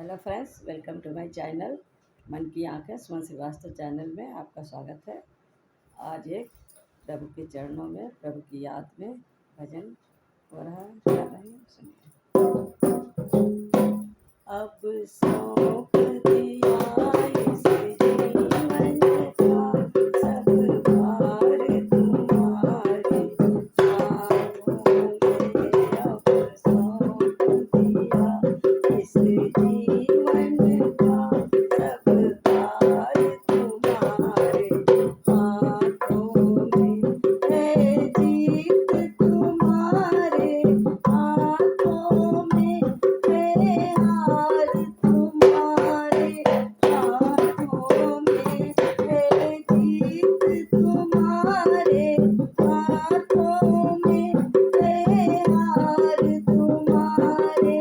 Hello friends, welcome to my channel मन की आंखें। सुमन श्रीवास्तव चैनल में आपका स्वागत है। आज एक प्रभु के चरणों में, प्रभु की याद में भजन हो रहा है, गा रही हूँ, सुनिए। अब सौंप दिया इस जीवन का सब भार तुम्हारे हाथों में। अब सौंप दिया इस जीवन का सब भार तुम्हारे हाथों में है। जीत तुम्हारे हाथों में है, हार तुम्हारे हाथों में है। जीत तुम्हारे हाथों में है, हार तुम्हारे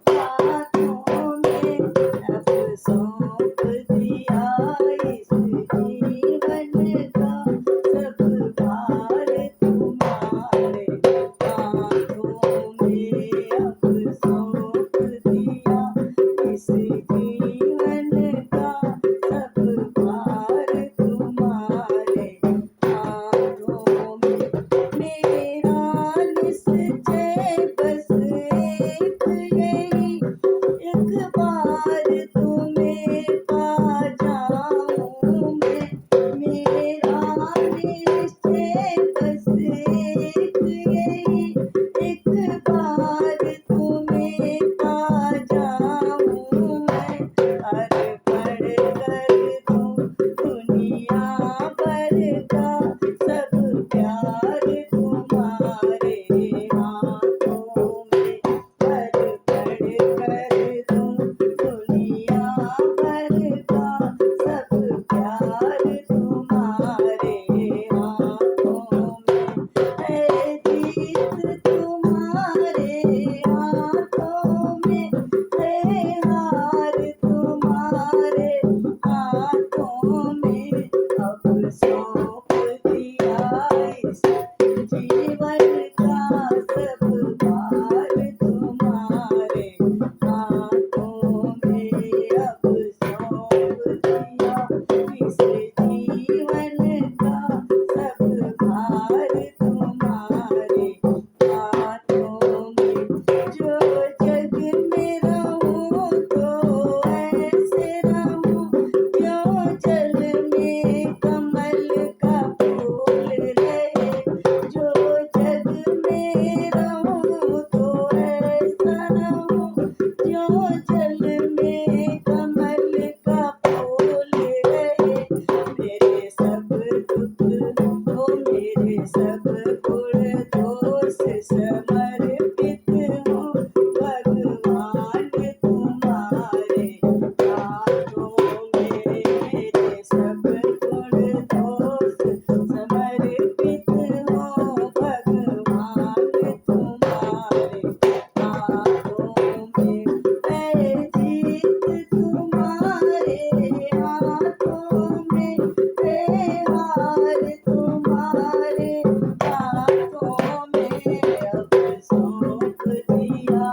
हाथों में। अब सौंप दिया इस जीवन का सब भार तुम्हारे हाथों में। अब सौंप दिया इस जीवन का सब भार तुम्हारे हाथों में। मेरा निश्चय बस एक यही, एक बार तुम्हें पा जाऊं मैं। मेरा निश्चय बस एक यही, एक बार तुम्हें पा जाऊं मैं। अर्पण कर दूं दुनिया भर का सब प्यार तुम्हारे हाथों में। अर्पण कर दूं दुनिया भर का सब प्यार तुम्हारे हाथों में है। जीत तुम्हारे हाथों में है, हार तुम्हारे हाथों में। अब सौंप दिया इस जीवन का सब भार तुम्हारे हाथों में। अब सौंप दिया इस जीवन का सब भार तुम्हारे हाथों में। जो जग में रहूं तो ऐसे रहूं, जो जल में कमल का फूल रहे। जो जग में रहूं तो ऐसा रहूं, जो जल में कमल का फूल रहे। मेरे सब दुख हो, मेरे सब गुण दोष समर्पित हो भगवान तुम्हारे हाथों में। मेरे सब गुण दोष समर्पित हो भगवान तुम्हारे हाथों में है। जीत तुम्हारे हाथों में है, हार तुम्हारे हाथों में। अब सौंप दिया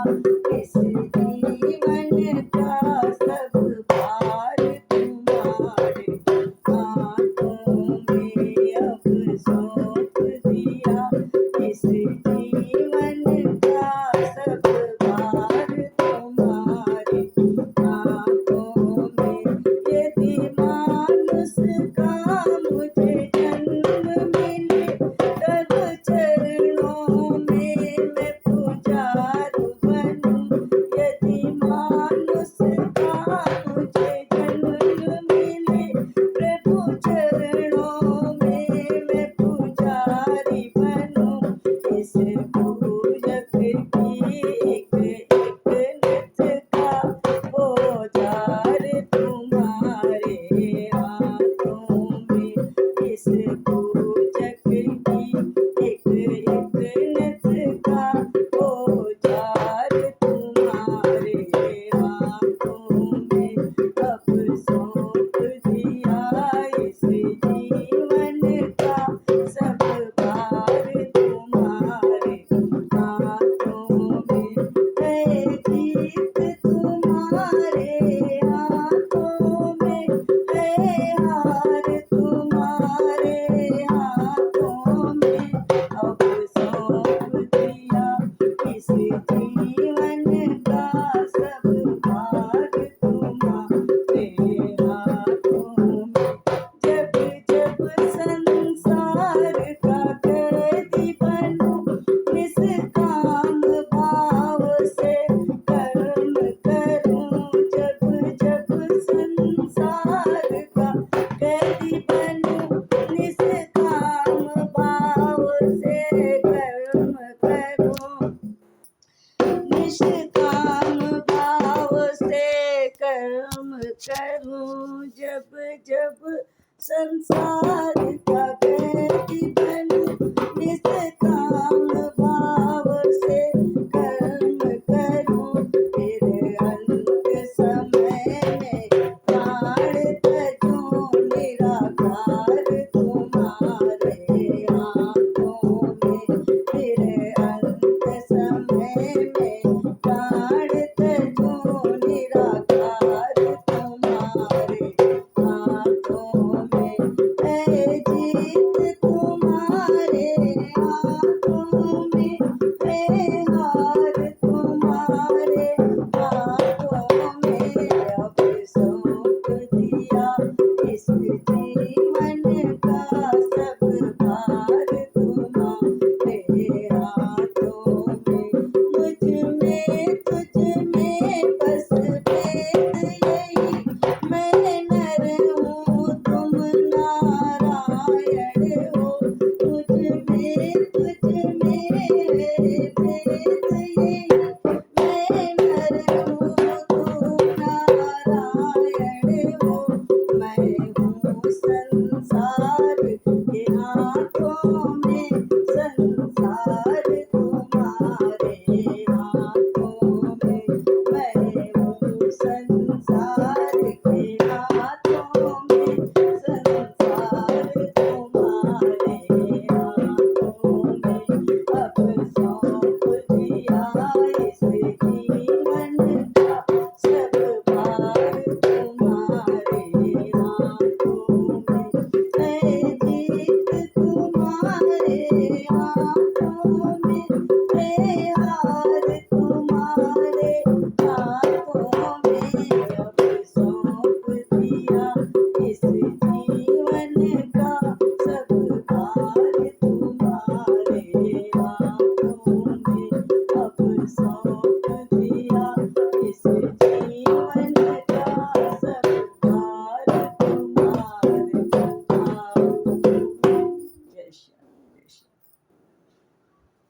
इस जीवन का सब भार तुम्हारे हाथों में। अब सौंप दिया इस जीवन का सब भार तुम्हारे हाथों में। यदि मानुष का मुझे जन्म मिले, तब चरणों में मैं पुजारी बनूं। यदि मानुष तुम्हारे हाथों में है हार, तुम्हारे हाथों में अब सौंप दिया इस जीवन का सब भाग, तुम्हारे हाथों में। जब जब संसार का कैदी बनूं, निष्काम भाव से कर्म करूं। जब जब संसार का कैदी बनूं, निष्काम भाव से कर्म करूं। निष्काम भाव से कर्म करूं। जब जब संसार का कैदी